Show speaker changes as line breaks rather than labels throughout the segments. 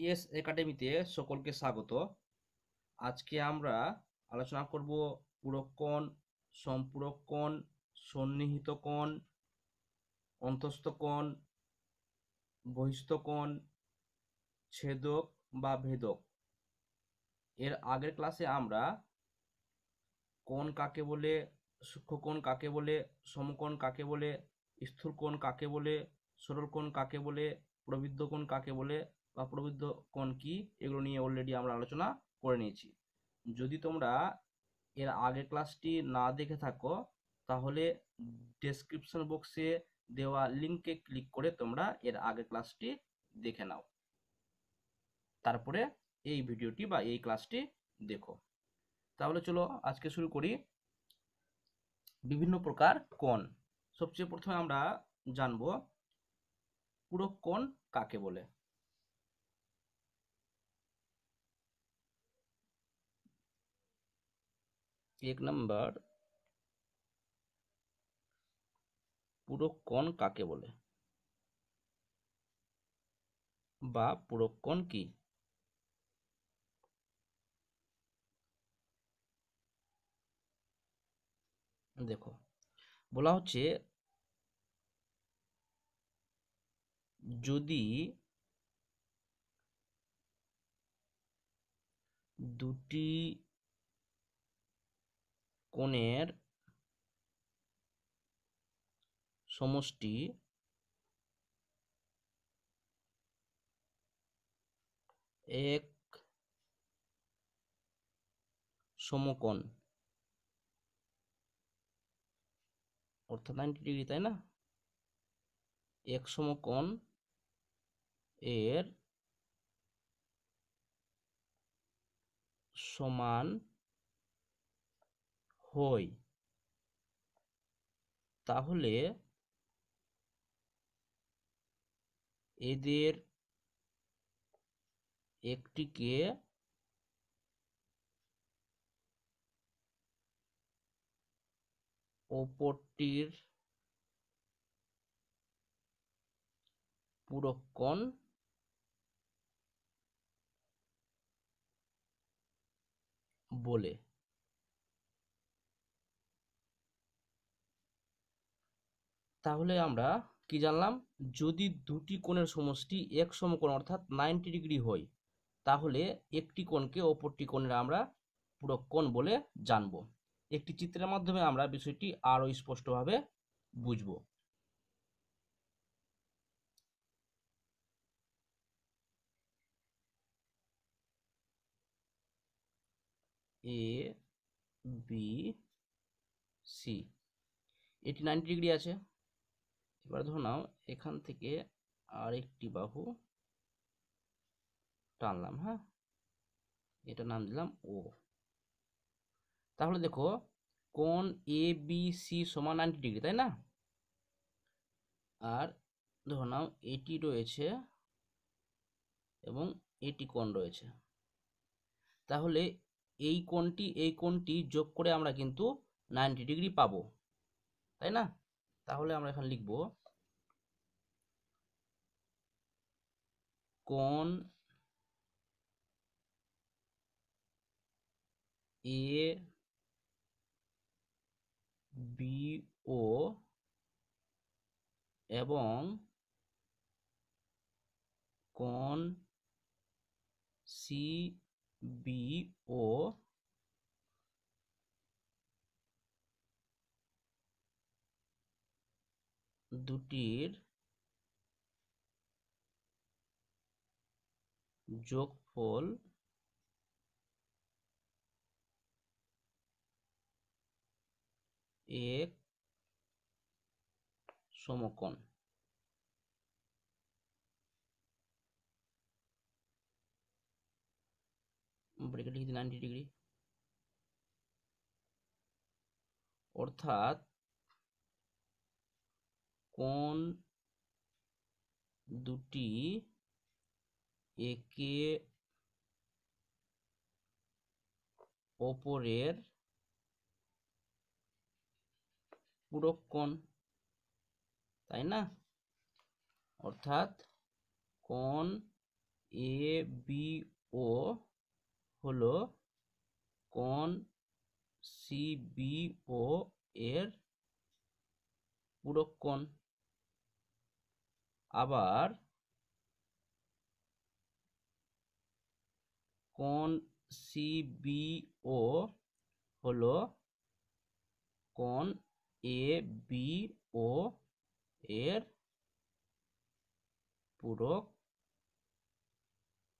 S একাডেমিতে সকলকে স্বাগত। আজকে আমরা আলোচনা করব পূরক কোণ, সম্পূরক কোণ, সন্নিহিত কোণ, অন্তস্থ কোণ, বহিস্থ কোণ, ছেদক বা ভেদক। এর আগের ক্লাসে আমরা কোণ কাকে বলে, সূক্ষ্মকোণ কাকে বলে, সমকোণ কাকে বলে, স্থূল কোণ কাকে বলে, সরল কোণ কাকে বলে, প্রবৃদ্ধ কোণ কাকে বলে বা প্রবৃদ্ধ কোণ কি, এগুলো নিয়ে অলরেডি আমরা আলোচনা করে নিয়েছি। যদি তোমরা এর আগের ক্লাসটি না দেখে থাকো তাহলে ডেসক্রিপশন বক্সে দেওয়া লিঙ্কে ক্লিক করে তোমরা এর আগের ক্লাসটি দেখে নাও, তারপরে এই ভিডিওটি বা এই ক্লাসটি দেখো। তাহলে চলো আজকে শুরু করি। বিভিন্ন প্রকার কোণ। সবচেয়ে প্রথমে আমরা জানব পূরক কোণ কাকে বলে। এক নম্বর, পূরক কোণ কাকে বলে বা পূরক কোণ কি? দেখো, বলা হচ্ছে যদি দুটি কোণের সমষ্টি এক সমকোণ, অর্থাৎ 90 ডিগ্রি, তাই না? এক সমকোণ এর সমান হয়, তাহলে এদের একটিকে অপরটির পূরক কোণ বলে। তাহলে আমরা কি জানলাম? যদি দুটি কোণের সমষ্টি এক সমকোণ অর্থাৎ 90 ডিগ্রি হয়, তাহলে একটি কোণকে অপরটি কোণের আমরা পূরক কোণ বলে জানব। একটি চিত্রের মাধ্যমে আমরা বিষয়টি আরো স্পষ্টভাবে বুঝব। এ বি সি, এটি 90 ডিগ্রি আছে। এবার ধরো নাও এখান থেকে আরেকটি বাহু টানলাম, হ্যাঁ, এটা নাম দিলাম ও। তাহলে দেখো, কোণ এ বি সি সমান 90 ডিগ্রি, তাই না? আর ধরো নাও এটি রয়েছে এবং এটি কোণ রয়েছে। তাহলে এই কোণটি যোগ করে আমরা কিন্তু 90 ডিগ্রি পাবো, তাই না? তাহলে আমরা এখানে লিখব কোণ এ বি ও এবং কোণ সি বি ও দুটির যোগফল এক সমকোণ। ব্রেকেট লিখে 90 ডিগ্রি, অর্থাৎ কোণ দুটি একে অপরের পূরক কোণ, তাই না? অর্থাৎ কোণ এ বি ও হলো কোণ সিবিও এর পূরক কোণ। আবার কোণ সিবিও হলো কোণ এবিও এর পূরক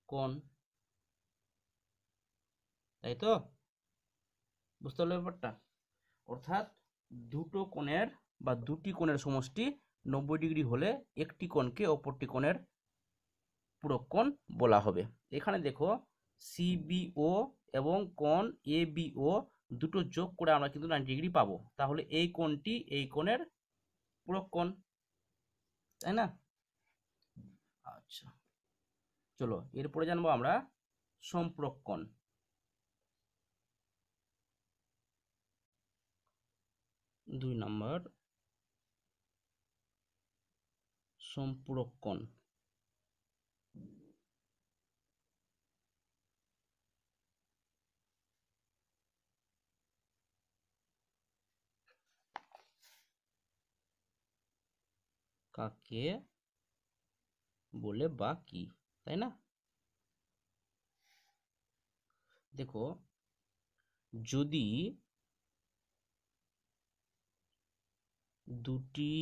কোণ। তাই তো, বুঝতে পারলে ব্যাপারটা? অর্থাৎ দুটো কোণের বা দুটি কোণের সমষ্টি 90 ডিগ্রি হলে একটি কোণকে অপরটি কোণের পূরক কোণ বলা হবে। এখানে দেখো সিবিও এবং কোণ এবিও দুটো যোগ করে আমরা কিন্তু 90 ডিগ্রি পাবো, তাহলে এই কোণটি এই কোণের পূরক কোণ, তাই না? আচ্ছা, চলো এরপরে জানবো আমরা সম্পূরক কোণ। 2 নম্বর সম্পূরক কোণ। কাকে বলে বা কি, তাই না? দেখো, যদি দুটি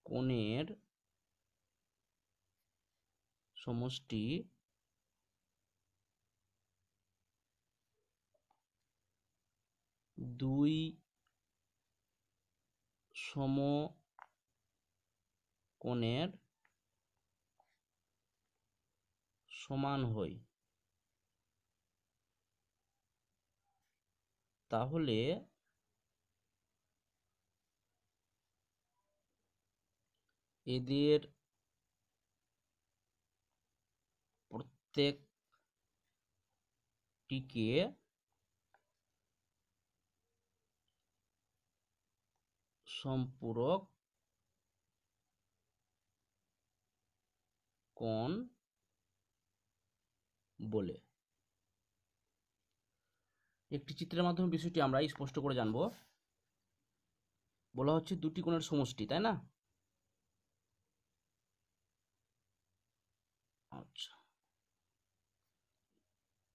কোণের সমষ্টি দুই সমকোণের সমান হয়, তাহলে এদের প্রত্যেকটিকে সম্পূরক কোণ বলে। একটি চিত্রের মাধ্যমে বিষয়টি আমরা স্পষ্ট করে জানবো। বলা হচ্ছে দুটি কোণের সমষ্টি, তাই না? আচ্ছা,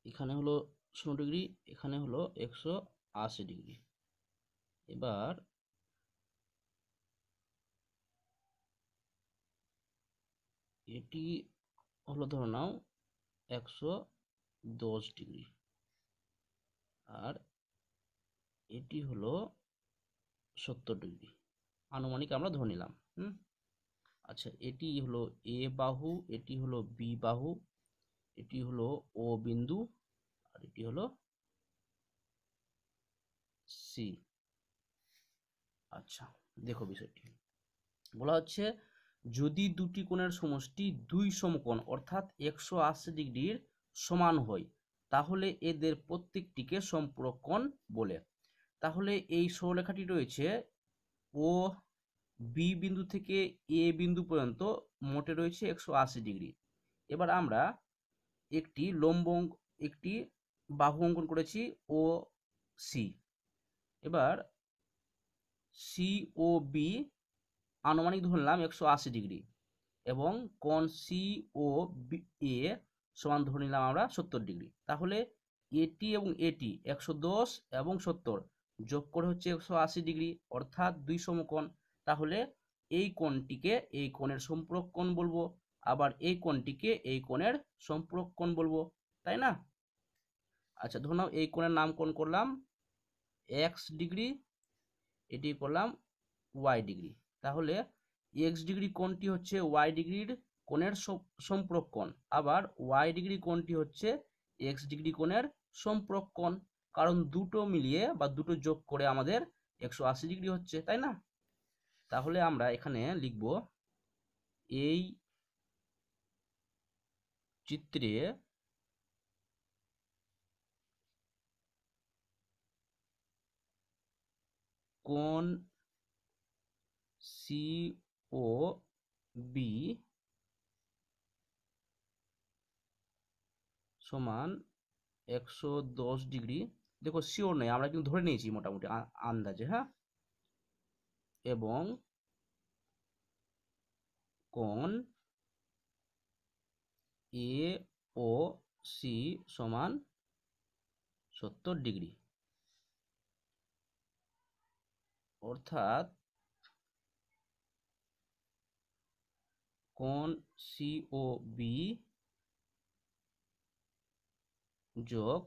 এখানে হলো 0 ডিগ্রি, এখানে হলো 180 ডিগ্রি। এবার এটি হলো ধরে নাও 110 ডিগ্রি, আর এটি হলো 70 ডিগ্রি, আনুমানিক আমরা ধরে নিলাম। আচ্ছা, এটি হলো এ বাহু, এটি হলো বি বাহু, এটি হলো ও বিন্দু, আর এটি হলো সি। আচ্ছা, দেখো বিষয়টি বলা হচ্ছে যদি দুটি কোণের সমষ্টি দুই সমকোণ অর্থাৎ 180 ডিগ্রির সমান হয়, তাহলে এদের প্রত্যেকটিকে সম্পূরক কোণ বলে। তাহলে এই সরলরেখাটি রয়েছে ও বি বিন্দু থেকে এ বিন্দু পর্যন্ত মোটে রয়েছে 180 ডিগ্রি। এবার আমরা একটি বাহু অঙ্কন করেছি ও সি। এবার সি ও বি আনুমানিক ধরলাম 180 ডিগ্রি, এবং কোণ সি ও এ সমান ধরে নিলাম আমরা 70 ডিগ্রি। তাহলে এটি এবং এটি 110 এবং 70 যোগ করে হচ্ছে 180 ডিগ্রি, অর্থাৎ দুই সমকোণ। তাহলে এই কোণটিকে এই কোণের সম্পূরক কোণ বলবো, আবার এই কোণটিকে এই কোণের সম্পূরক কোণ বলবো, তাই না? আচ্ছা, ধরুন এই কোণের নামকরণ করলাম এক্স ডিগ্রি, এটি করলাম ওয়াই ডিগ্রি। তাহলে এক্স ডিগ্রি কোণটি হচ্ছে ওয়াই ডিগ্রির কোণের সম্পূরক কোণ, আবার ওয়াই ডিগ্রি কোণটি হচ্ছে এক্স ডিগ্রি কোণের সম্পূরক কোণ, কারণ দুটো মিলিয়ে বা দুটো যোগ করে আমাদের 180 ডিগ্রি হচ্ছে, তাই না? তাহলে আমরা এখানে লিখব এই চিত্রে কোণ সি ও বি সমান 110 ডিগ্রি। দেখো শিওর নয়, আমরা কিন্তু ধরে নিয়েছি মোটামুটি আন্দাজে, হ্যাঁ। এবং কোণ এ ও সি সমান 70 ডিগ্রি। অর্থাৎ কোণ সি ও বি যোগ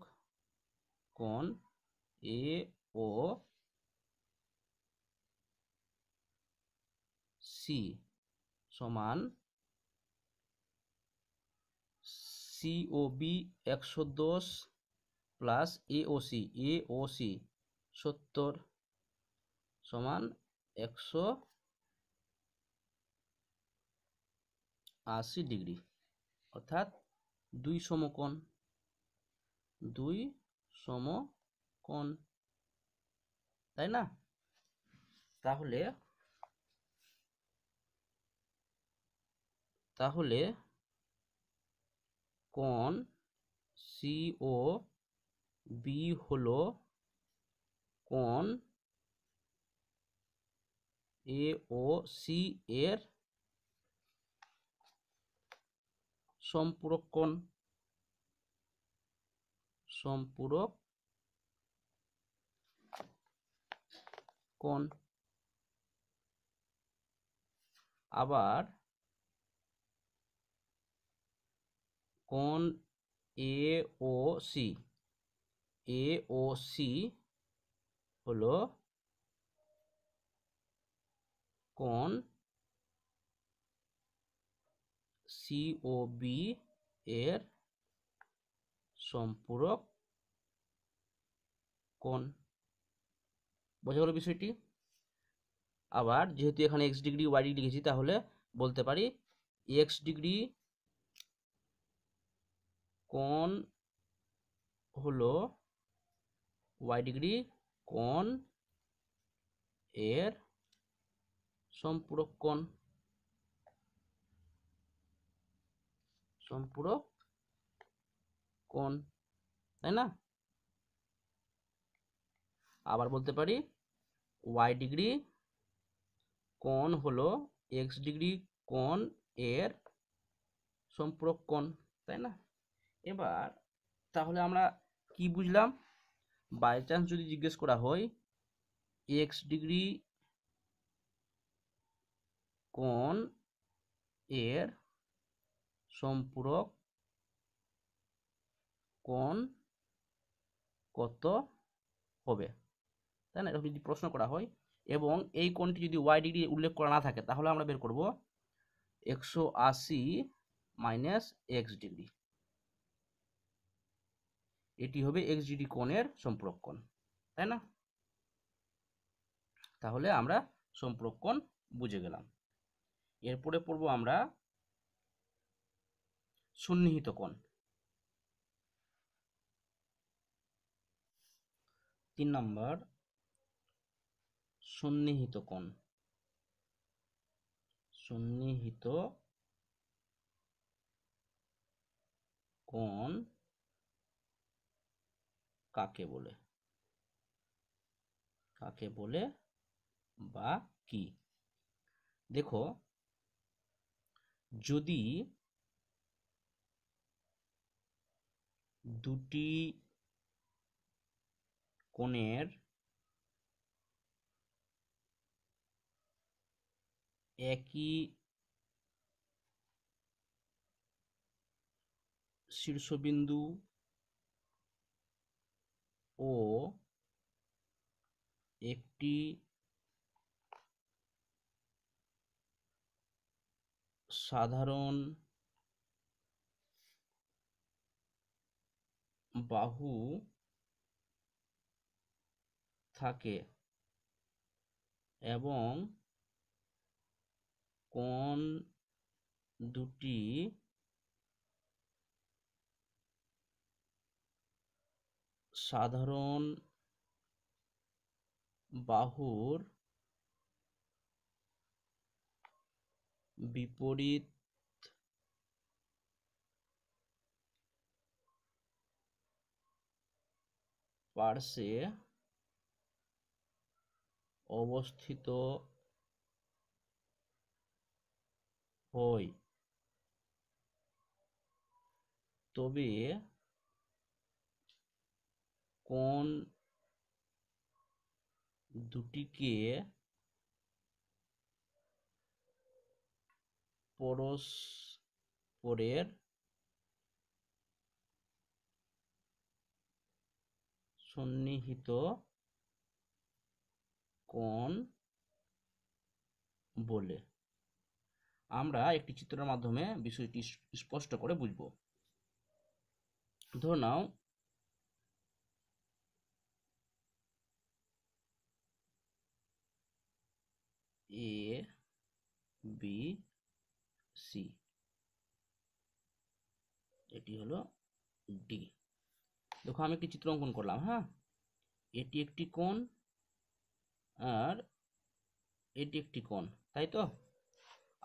কোণ এ ও সি সমান সি ও বি 110 প্লাস এ ও সি 70 সমান 180 ডিগ্রি। অর্থাৎ দুই সমকোণ, দুই সমকোণ, তাই না? তাহলে তাহলে কোণ সি ও বি হলো কোণ এ ও সি এর সম্পূরক কোণ। সম্পূরক কোণ। আবার কোণ এ ও সি হলো কোণ সি ও বি এর সম্পূরক কোণ। বোঝা গেল বিষয়টি? আবার যেহেতু এখানে এক্স ডিগ্রি ওয়াই ডিগ্রি লিখেছি, তাহলে বলতে পারি এক্স ডিগ্রি কোণ হলো ওয়াই ডিগ্রি কোণ এর সম্পূরক কোণ। সম্পূরক কোণ, তাই না? আবার বলতে পারি ওয়াই ডিগ্রি কোণ হলো এক্স ডিগ্রি কোণ এর সম্পূরক কোণ, তাই না? এবার তাহলে আমরা কি বুঝলাম? বাই চান্স যদি জিজ্ঞেস করা হয় এক্স ডিগ্রি কোণ এর সম্পূরক কোণ কত হবে, তাই না? এরকম যদি প্রশ্ন করা হয় এবং এই কোণটি যদি ওয়াই ডিগ্রি উল্লেখ করা না থাকে, তাহলে আমরা বের করব 180 মাইনাস এক্স ডিগ্রি। এটি হবে এক্স ডিগ্রি কোণের সম্পূরক কোণ, তাই না? তাহলে আমরা সম্পূরক কোণ বুঝে গেলাম। এরপরে পড়বো আমরা সন্নিহিত কোণ। 3 নম্বর সন্নিহিত কোণ। সন্নিহিত কোণ কাকে বলে? কাকে বলে বা কি? দেখো, যদি দুটি কোণের একই শীর্ষবিন্দু ও একটি সাধারণ বাহু থাকে এবং কোণ দুটি সাধারণ বাহুর বিপরীত পার্শ্বে অবস্থিত হয়, তবে কোণ দুটিকে পরস্পরের সন্নিহিত কোণ বলে। আমরা একটি চিত্রের মাধ্যমে বিষয়টি স্পষ্ট করে বুঝব। ধরে নাও এ বি সি, এটি হলো ডি। দেখো আমি একটি চিত্র অঙ্কন করলাম, হ্যাঁ, এটি একটি কোণ আর এটি একটি কোণ, তাই তো?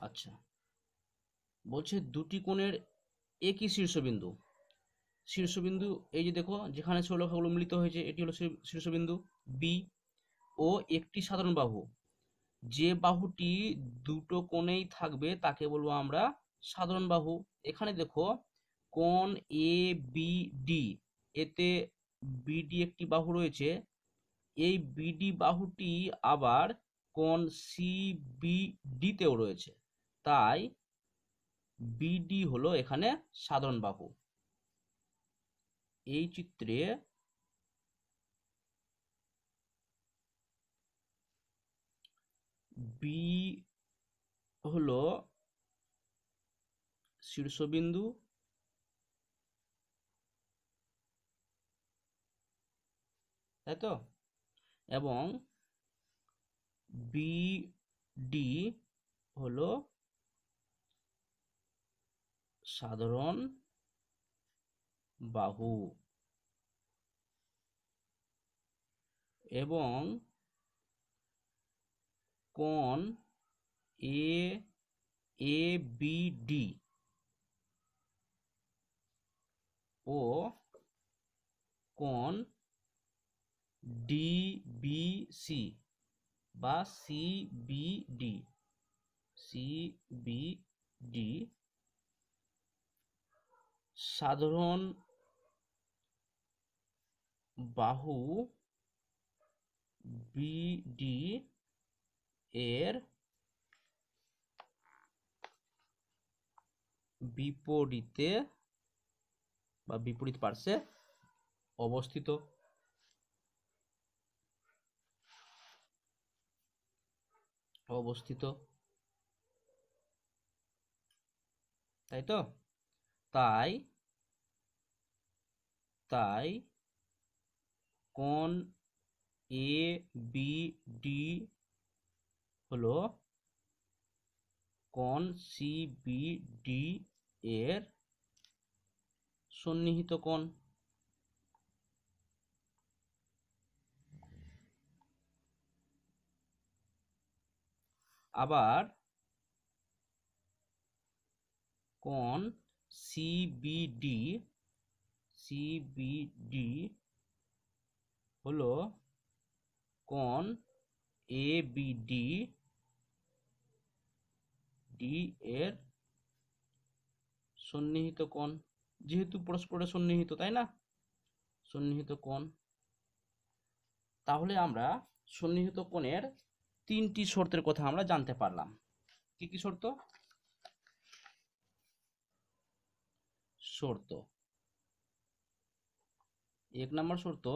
আচ্ছা, বলছে দুটি কোণের একই শীর্ষবিন্দু। শীর্ষবিন্দু এই যে দেখো যেখানে সরলরেখাগুলো মিলিত হয়েছে, এটি হলো শীর্ষবিন্দু বি, ও একটি সাধারণ বাহু। যে বাহুটি দুটো কোণেই থাকবে তাকে বলবো আমরা সাধারণ বাহু। এখানে দেখো কোণ এ বি ডি, এতে বিডি একটি বাহু রয়েছে। এই বিডি বাহুটি আবার কোণ সি বি ডিতেও রয়েছে, তাই বিডি হলো এখানে সাধারণ বাহু। এই চিত্রে বি হলো শীর্ষবিন্দু, তাই তো, এবং বিডি হলো সাধারণ বাহু, এবং কোণ এ এ বি ডি ও কোণ ডি বি সি বা সি বি ডি সাধারণ বাহু বিডি এর বিপরীতে বা বিপরীত পার্শ্বে অবস্থিত। তাই তো, তাই তাই কোণ এ বি ডি হলো কোণ সি বি ডি এর সন্নিহিত কোণ। আবার কোণ সিবিডি হলো কোণ এবিডি এর সন্নিহিত কোণ, যেহেতু পরস্পরের সন্নিহিত, তাই না, সন্নিহিত কোণ। তাহলে আমরা সন্নিহিত কোণের তিনটি শর্তের কথা আমরা জানতে পারলাম। কি কি শর্ত? এক নম্বর শর্ত,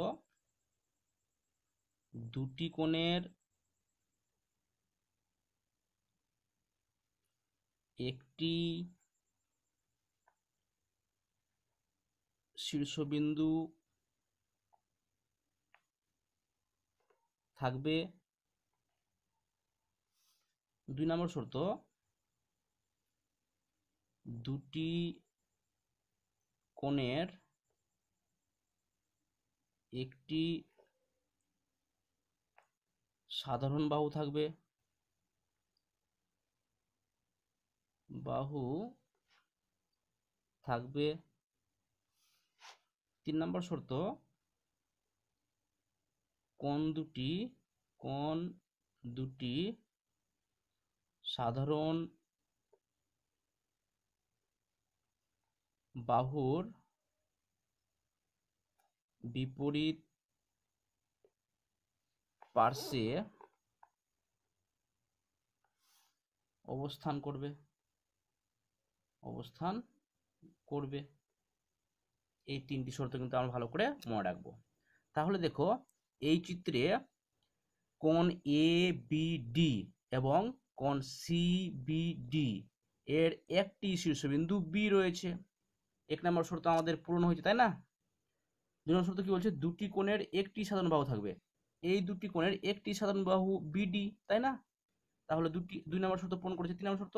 দুটি কোণের একটি শীর্ষবিন্দু থাকবে। দুই নম্বর শর্ত, দুটি কোণের একটি সাধারণ বাহু থাকবে। তিন নম্বর শর্ত, কোণ দুটি সাধারণ বাহুর বিপরীত পার্শ্বে অবস্থান করবে। এই তিনটি শর্ত কিন্তু আমরা ভালো করে মনে রাখবো। তাহলে দেখো এই চিত্রে কোণ এ বি ডি এবং কোণ সি বি ডি এর একটি শীর্ষবিন্দু বি রয়েছে। 1 নম্বর শর্ত আমাদের পূরণ হয়েছে, তাই না? 2 নম্বর শর্ত কি বলছে? দুটি কোণের একটি সাধারণ বাহু থাকবে। এই দুটি কোণের একটি সাধারণ বাহু বিডি, তাই না? তাহলে 2 নম্বর শর্ত পূরণ করেছে। 3 নম্বর শর্ত,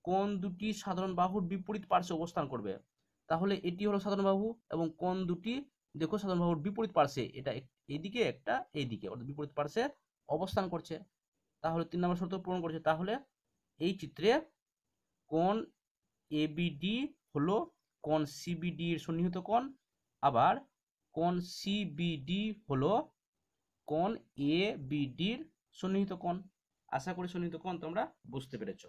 কোণ দুটি সাধারণ বাহুর বিপরীত পার্শ্বে অবস্থান করবে। তাহলে এটি হলো সাধারণ বাহু এবং কোণ দুটি দেখো সাধারণ বাহুর বিপরীত পার্শ্বে, এটা এইদিকে একটা এইদিকে, অর্থাৎ বিপরীত পার্শ্বে অবস্থান করছে। তাহলে 3 নম্বর শর্ত পূরণ করেছে। তাহলে এই চিত্রে কোণ এবিডি হলো কোণ সিবিডি এর সন্নিহিত কোণ, আবার কোণ সিবিডি হলো কোণ এবিডির সন্নিহিত কোণ। আশা করি সন্নিহিত কোণ তোমরা বুঝতে পেরেছো।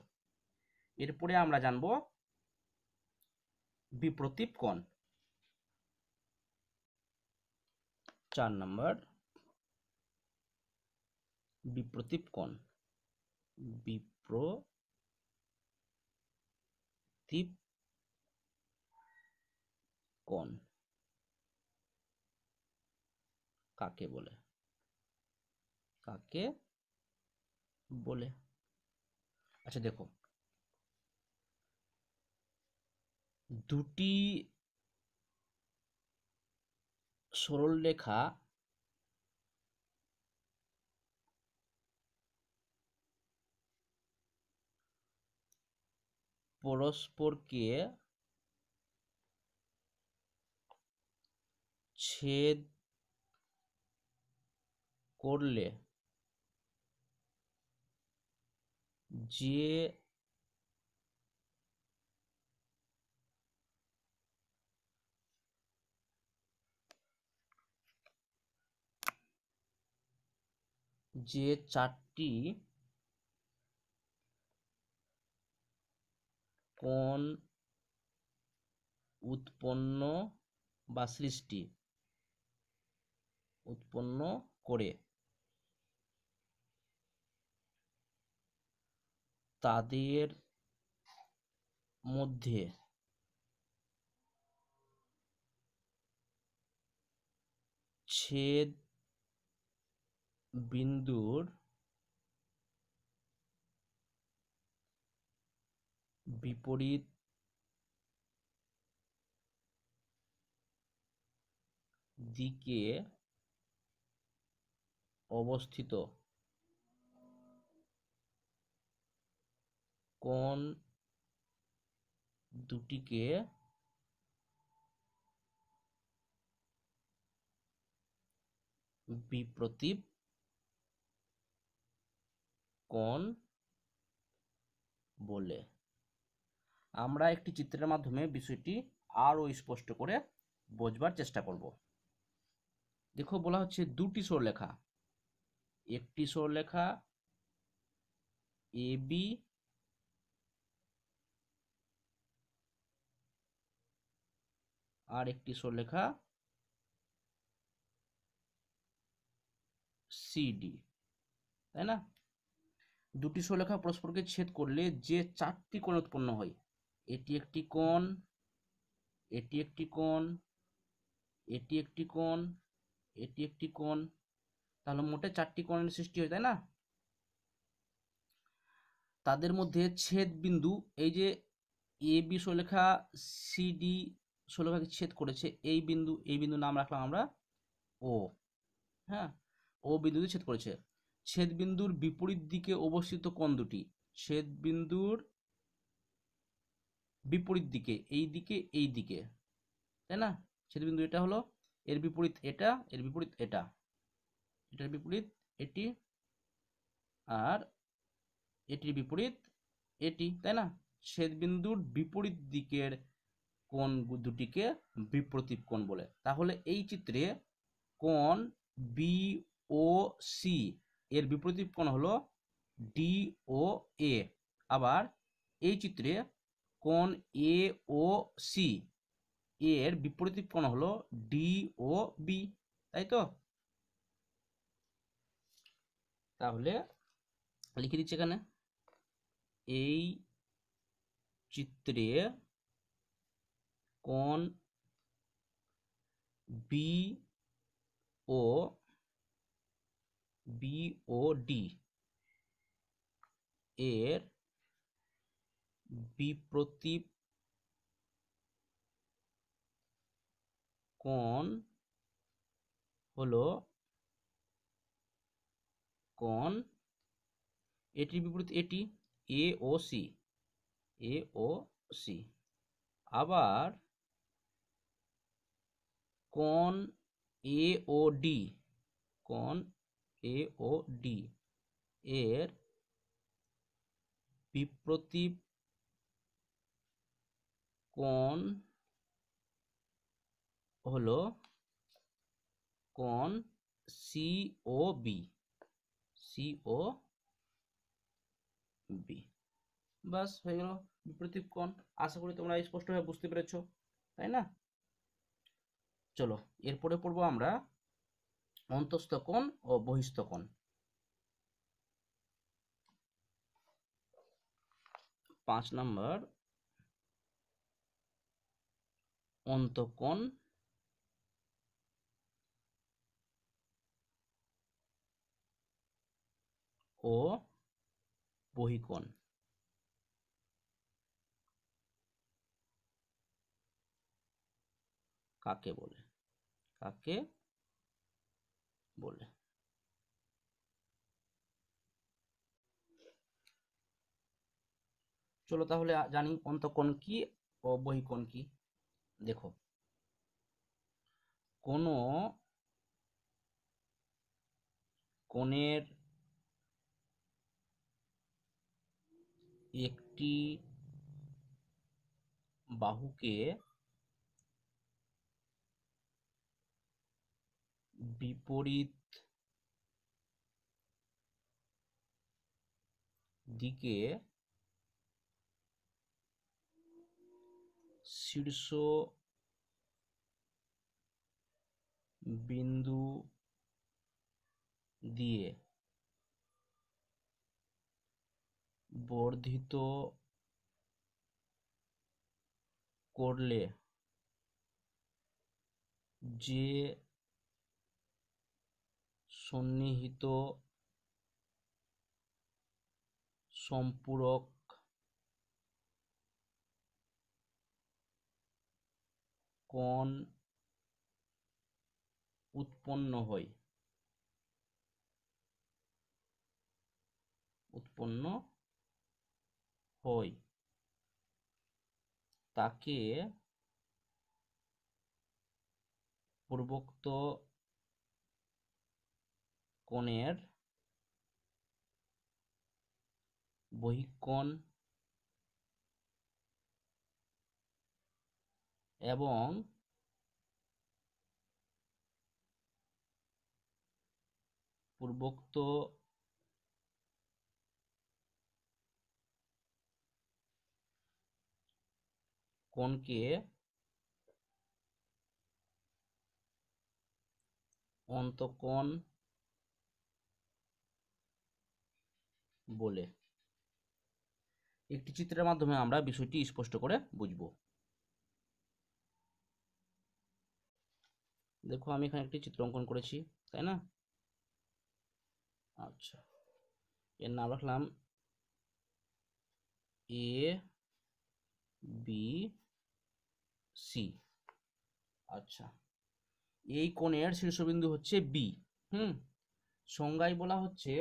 এরপরে আমরা জানবো বিপ্রতীপ কোণ। 4 নম্বর বিপ্রতীপ কোণ। বিপ্রতীপ কোণ কাকে বলে? আচ্ছা দেখো, দুটি সরলরেখা পরস্পরকে ছেদ করলে যে চারটি কোণ উৎপন্ন করে তাদের মধ্যে ছেদ বিন্দুর বিপরীত দিকে অবস্থিত কোণ দুটিকে বিপ্রতীপ কোণ বলে। আমরা একটি চিত্রের মাধ্যমে বিষয়টি আরো স্পষ্ট করে বোঝবার চেষ্টা করব। দেখো বলা হচ্ছে দুটি সরলরেখা, একটি সরলরেখা এবি আর একটি সরলরেখা সিডি, তাই না? দুটি সরলরেখা পরস্পরকে ছেদ করলে যে চারটি কোণ উৎপন্ন হয়, এটি একটি কোণ, এটি একটি কোণ, এটি একটি কোণ, এটি একটি কোণ, তাহলে মোটে চারটি কোণের সৃষ্টি হয়, তাই না? তাদের মধ্যে ছেদ বিন্দু, এই যে এ বি সরলরেখা সিডি সরলরেখাকে ছেদ করেছে, এই বিন্দু নাম রাখলাম আমরা ও। হ্যাঁ, ও বিন্দুতে ছেদ করেছে। ছেদ বিন্দুর বিপরীত দিকে অবস্থিত কোণ দুটি, ছেদ বিন্দুর বিপরীত দিকে, এই দিকে, তাই না? ছেদ বিন্দু এটা হলো, এর বিপরীত এটা, এর বিপরীত এটা, এটার বিপরীত এটি, আর এটির বিপরীত এটি, তাই না? ছেদ বিন্দুর বিপরীত দিকের কোণ দুটিকে বিপ্রতীপ কোণ বলে। তাহলে এই চিত্রে কোণ বি ও সি এর বিপরীত কোণ হলো ডি ও এ। আবার এই চিত্রে কোণ এ ও সি এর বিপরীত কোণ হলো ডি ও বি, তাই তো? তাহলে লিখে দিচ্ছি এখানে, এই চিত্রে কোণ বি ও ডি এর বিপরীত কোণ হলো কোণ, এটির বিপরীত এটি এ ও সি, এ ও সি। আবার কোণ এ ও ডি, কোণ এ ও ডি এর বিপরীত কোণ হলো কোণ সি ও বি, সি ও বি। বাস হয়ে গেল বিপরীত কোণ। আশা করি তোমরা স্পষ্টভাবে বুঝতে পেরেছো, তাই না? চলো এরপরে পড়বো আমরা অন্তঃস্থ কোণ ও বহিঃস্থ কোণ। 5 নম্বর অন্তঃকোণ ও বহিঃকোণ। কাকে বলে? কাকে বলে? চলো তাহলে জানি অন্তঃকোণ কি ও বহিঃকোণ কি। দেখো, কোনো কোণের একটি বাহুকে বিপরীত দিকে শীর্ষ বিন্দু দিয়ে বর্ধিত করলে যে সন্নিহিত সম্পূরক কোণ উৎপন্ন হয়, তাকে পূর্বোক্ত কোণের বহিঃকোণ এবং পূর্বোক্ত কোণকে অন্তঃকোণ বলে। একটি চিত্রের মাধ্যমে আমরা বিষয়টি স্পষ্ট করে বুঝব। দেখো আমি এখানে একটি চিত্র অঙ্কন করেছি, তাই না? আচ্ছা, এর নাম রাখলাম এ বি সি। আচ্ছা, এই কোণের শীর্ষবিন্দু হচ্ছে বি। সংজ্ঞায় বলা হচ্ছে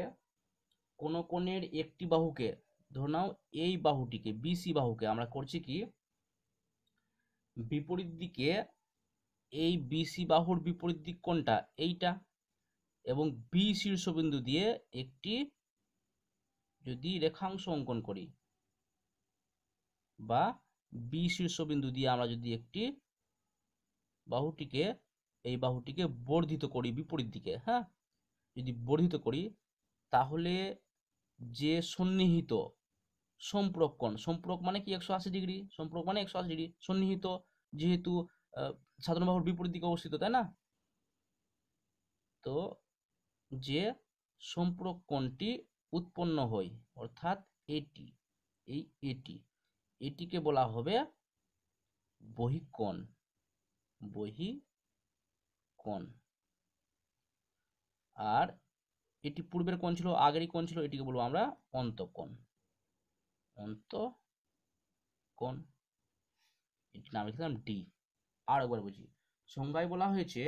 কোন কোণের একটি বাহুকে, ধরে নাও এই বাহুটিকে বিসি বাহুকে আমরা করছি কি বিপরীত দিকে, এই বিসি বাহুর বিপরীত দিক কোনটা? এইটা। এবং বি শীর্ষবিন্দু দিয়ে একটি যদি রেখাংশ অঙ্কন করি বা বি শীর্ষবিন্দু দিয়ে আমরা যদি একটি বাহুটিকে, এই বাহুটিকে বর্ধিত করি বিপরীত দিকে, হ্যাঁ, যদি বর্ধিত করি তাহলে যে সন্নিহিত সম্পূরক কোণ, সম্পূরক মানে কি 180 ডিগ্রি, সম্পূরক মানে 180 ডিগ্রি, সন্নিহিত যেহেতু সাধারণ বাহুর বিপরীত দিকে অবস্থিত, তাই না? তো যে সম্পূরক কোণটি উৎপন্ন হয় অর্থাৎ এটি, এই এটিকে বলা হবে বহিঃকোণ, বহিঃকোণ। আর এটি পূর্বের কোণ ছিল, আগেরই কোণ ছিল, এটিকে বলবো আমরা অন্তঃকোণ, অন্তঃকোণ। এটির নাম লিখলাম ডি। আর একবার বুঝি, সংজ্ঞায় বলা হয়েছে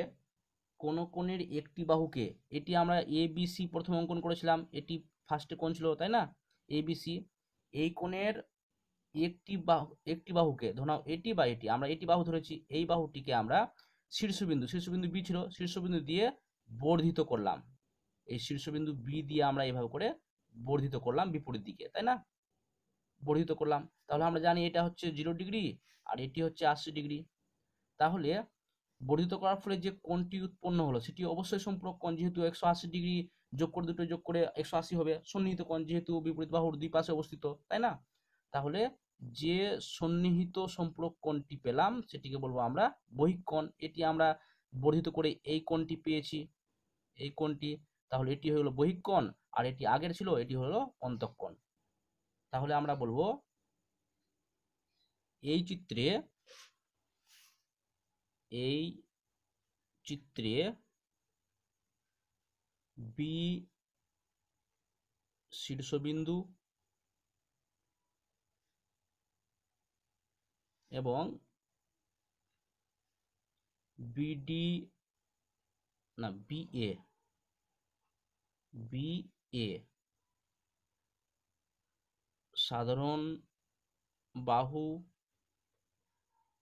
কোন কোণের একটি বাহুকে, এটি আমরা এ বি সি প্রথমে অঙ্কন করেছিলাম, এটি ফার্স্টে কোণ ছিল, তাই না? এ বি সি, এই কোণের একটি বাহুকে, ধরো এটি বা এটি, আমরা এটি বাহু ধরেছি, এই বাহুটিকে আমরা শীর্ষবিন্দু বি ছিল, শীর্ষবিন্দু দিয়ে বর্ধিত করলাম, এই শীর্ষবিন্দু বি দিয়ে আমরা এইভাবে করে বর্ধিত করলাম বিপরীত দিকে, তাই না? বর্ধিত করলাম, তাহলে আমরা জানি এটা হচ্ছে 0 ডিগ্রি আর এটি হচ্ছে 80 ডিগ্রি। তাহলে বর্ধিত করার ফলে যে কোণটি উৎপন্ন হলো সেটি অবশ্যই সম্পূরক কোণ, যেহেতু 180 ডিগ্রি যোগ করে দুটো যোগ করে 180 হবে। সন্নিহিত কোণ যেহেতু বিপরীত বাহুর দুই পাশে অবস্থিত, তাই না? তাহলে যে সন্নিহিত সম্পূরক কোণটি পেলাম সেটিকে বলবো আমরা বহিঃকোণ। এটি আমরা বর্ধিত করে এই কোণটি পেয়েছি, এই কোণটি, তাহলে এটি হলো বহিঃকোণ আর এটি আগের ছিল, এটি হলো অন্তঃকোণ। তাহলে আমরা বলবো এই চিত্রে বি শীর্ষবিন্দু এবং বিডি না বিএ সাধারণ বাহু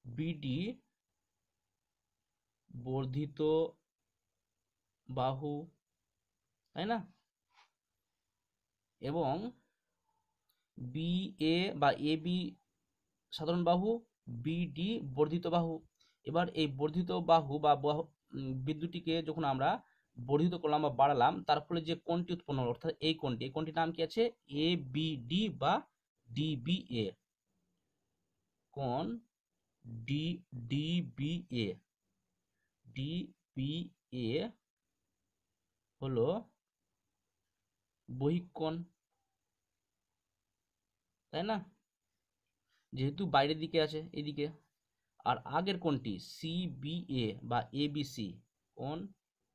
বিডি বর্ধিত বাহু, তাই না? এবং বিএ বা এ বি সাধারণ বাহু, বিডি বর্ধিত বাহু। এবার এই বর্ধিত বাহু বা বিন্দুটিকে যখন আমরা বর্ধিত করলাম বা বাড়ালাম, তার ফলে যে কোণটি উৎপন্ন হলো অর্থাৎ এই কোণটির নাম কি আছে? এ বি ডি বা ডিবিএ কোণ, ডিবিএ হলো বহিঃকোণ, তাই না? যেহেতু বাইরের দিকে আছে এদিকে। আর আগের কোণটি সিবিএ বা এবিসি কোণ,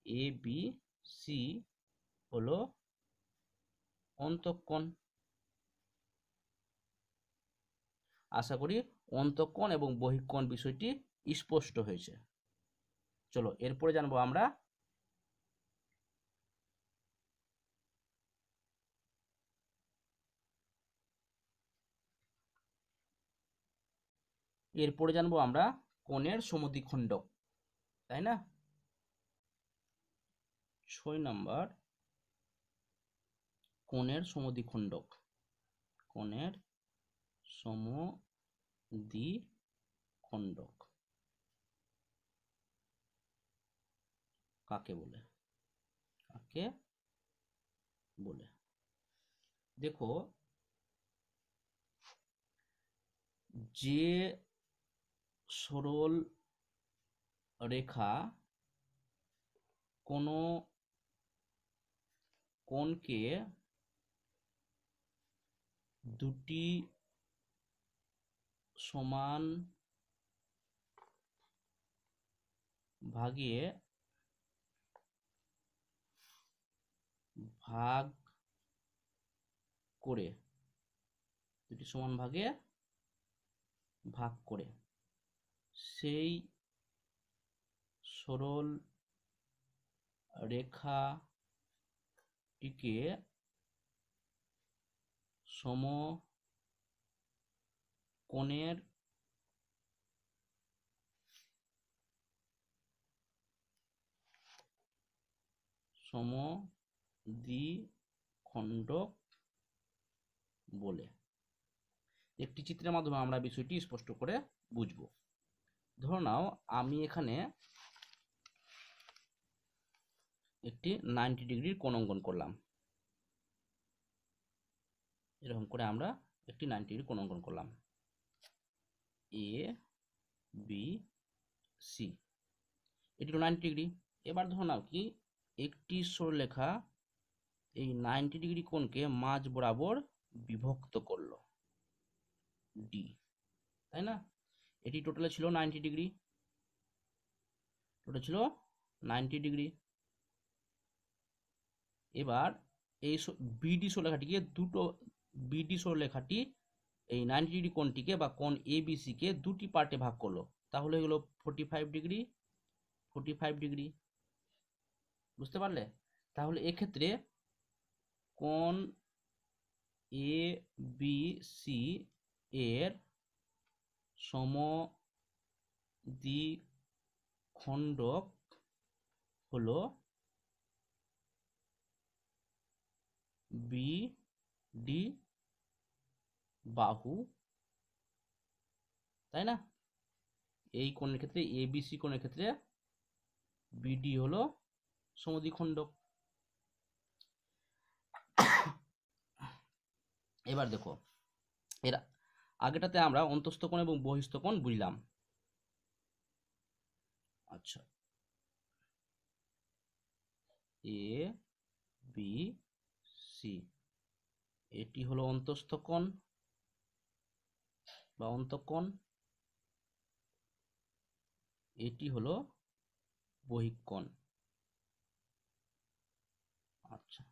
এবিসি হলো অন্তঃকোণ। আশা করি অন্তঃকোণ এবং বহিঃকোণ বিষয়টি স্পষ্ট হয়েছে। চলো এরপরে জানবো আমরা কোণের সমদ্বিখণ্ডক, তাই না? 6 নাম্বার কোণের সমদ্বিখণ্ডক, কোণের সমদ্বিখণ্ডক কাকে বলে? দেখো, যে সরল রেখা কোনো কোণকে দুটি সমান ভাগে ভাগ করে, দুটি সমান ভাগে ভাগ করে সেই সরল রেখাটিকে সমকোণের সমদ্বিখণ্ডক বলে। একটি চিত্রের মাধ্যমে আমরা বিষয়টি স্পষ্ট করে বুঝব। ধরো নাও আমি এখানে একটি 90 ডিগ্রির কোণ অঙ্কন করলাম। এরকম করে আমরা একটি 90 ডিগ্রি কোণ অঙ্কন করলাম, এ বি সি, এটি হলো 90 ডিগ্রি। এবার ধরো নাও কি একটি সরলরেখা এই 90 ডিগ্রি কোণকে মাঝ বরাবর বিভক্ত করলো ডি, তাই না? এটি টোটালে ছিল 90 ডিগ্রি, টোটাল ছিল 90 ডিগ্রি। এবার এই বিডি সরলরেখাটিকে বিডি সরলরেখাটি এই 90 ডিগ্রি কোণটিকে বা কোণ এবিসি কে দুটি পার্টে ভাগ করলো, তাহলে হলো 45 ডিগ্রি 45 ডিগ্রি। বুঝতে পারলে? তাহলে এক্ষেত্রে কোণ এ বি সি এর সমদ্বিখণ্ডক হলো বি ডি বাহু, তাই না? এই কোণের ক্ষেত্রে এবিসি কোণের ক্ষেত্রে বিডি হলো সমদ্বিখণ্ডক। এবার দেখো এর আগেটাতে আমরা অন্তঃস্থ কোণ এবং বহিঃস্থ কোণ বুঝলাম। আচ্ছা, এ বি সি এটি হলো অন্তঃস্থ কোণ বা অন্তঃকোণ, এটি হলো বহিঃকোণ। আচ্ছা,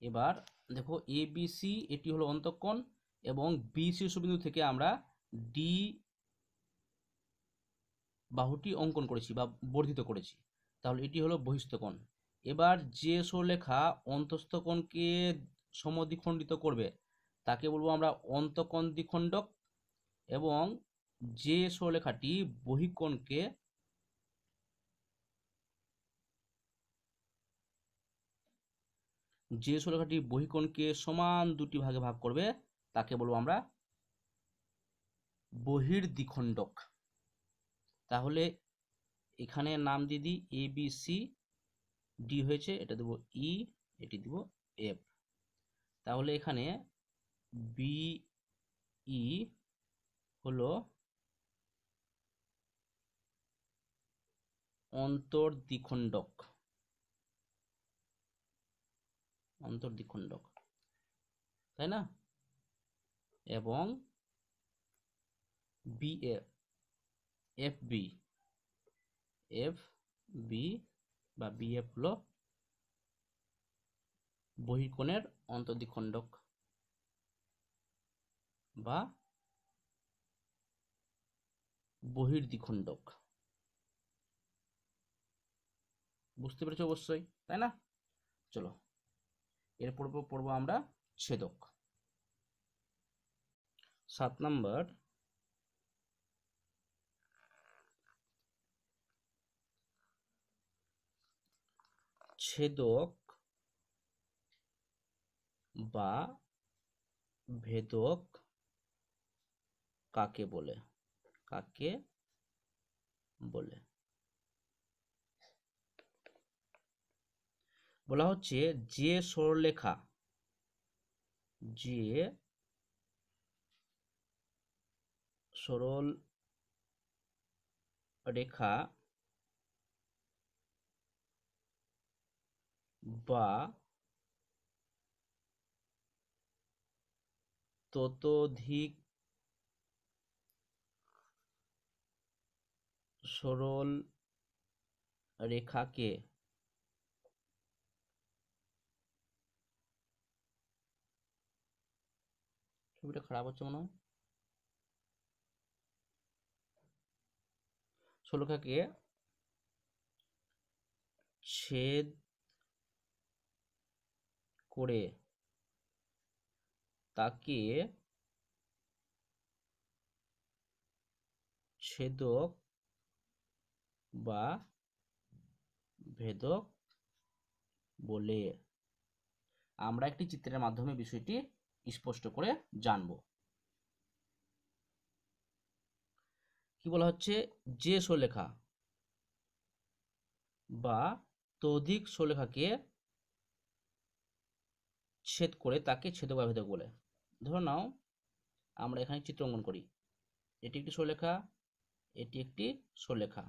এবার দেখো এ বি সি এটি হলো অন্তঃকোণ এবং বি শীর্ষবিন্দু থেকে আমরা ডি বাহুটি অঙ্কন করেছি বা বর্ধিত করেছি, তাহলে এটি হলো বহিঃস্থ কোণ। এবার যে সরলরেখা অন্তঃস্থ কোণকে সমদ্বিখণ্ডিত করবে তাকে বলবো আমরা অন্তঃকোণ দ্বিখণ্ডক, এবং যে সরলরেখাটি বহিঃকোণকে বহিঃকোণকে সমান দুটি ভাগে ভাগ করবে তাকে বলবো আমরা বহির্দ্বিখণ্ডক। তাহলে এখানে নাম দিয়ে দিই এ বি সি, ডি হয়েছে, এটা দেবো ই, এটি দেব এফ। তাহলে এখানে বি ই হলো অন্তর্দ্বিখণ্ডক, অন্তর্দ্বিখণ্ডক, তাই না? এবং B F B, F B বা বি এফ হলো বহিঃকোণের অন্তর্দ্বিখণ্ডক বা বহির্দ্বিখণ্ডক। বুঝতে পেরেছো অবশ্যই, তাই না? চলো এরপর পড়বো আমরা ছেদক। 7 নম্বর, ছেদক বা ভেদক কাকে বলে? কাকে বলে? বলা হচ্ছে যে সরলরেখা, যে সরল রেখা বা ততোধিক সরল রেখাকে ছবিটা খারাপ হচ্ছে মনে হয়, সরলরেখাকে ছেদ করে তাকে ছেদক বা ভেদক বলে। আমরা একটি চিত্রের মাধ্যমে বিষয়টি স্পষ্ট করে জানব। কি বলা হচ্ছে? যে সরলরেখা বা ততোধিক সরলরেখাকে ছেদ করে তাকে ছেদক বা ভেদক বলে। ধরে নাও আমরা এখানে চিত্র অঙ্কন করি, এটি একটি সরলরেখা, এটি একটি সরলরেখা,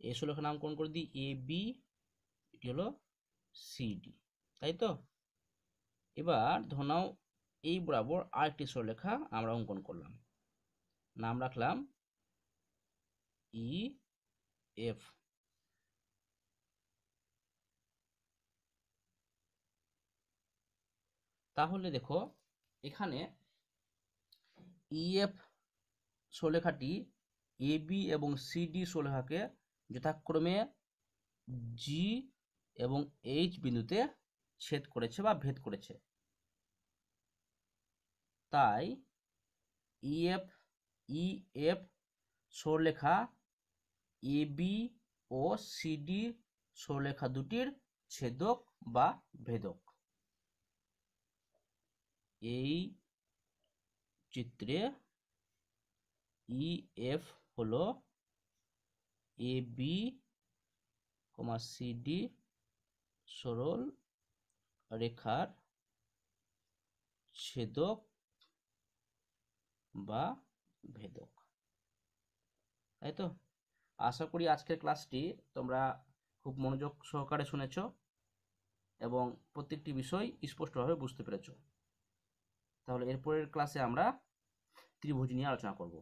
এই সরলরেখার নামকরণ করে দিই এ বি, এটি হলো সিডি, তাই তো। এবার ধরে নাও এই বরাবর আরেকটি সরলরেখা আমরা অঙ্কন করলাম, নাম রাখলাম ই এফ। তাহলে দেখো এখানে ইএফ সরলরেখাটি এবি এবং সিডি সরলরেখাকে যথাক্রমে জি এবং এইচ বিন্দুতে ছেদ করেছে বা ভেদ করেছে। তাই ইএফ সরলরেখা এবি ও সিডি সরলরেখা দুটির ছেদক বা ভেদক। এই চিত্রে ইএফ হলো এবি সিডি সরল রেখার ছেদক বা ভেদক, তাই তো। আশা করি আজকের ক্লাসটি তোমরা খুব মনোযোগ সহকারে শুনেছ এবং প্রত্যেকটি বিষয় স্পষ্টভাবে বুঝতে পেরেছ। তাহলে এরপরের ক্লাসে আমরা ত্রিভুজ নিয়ে আলোচনা করব।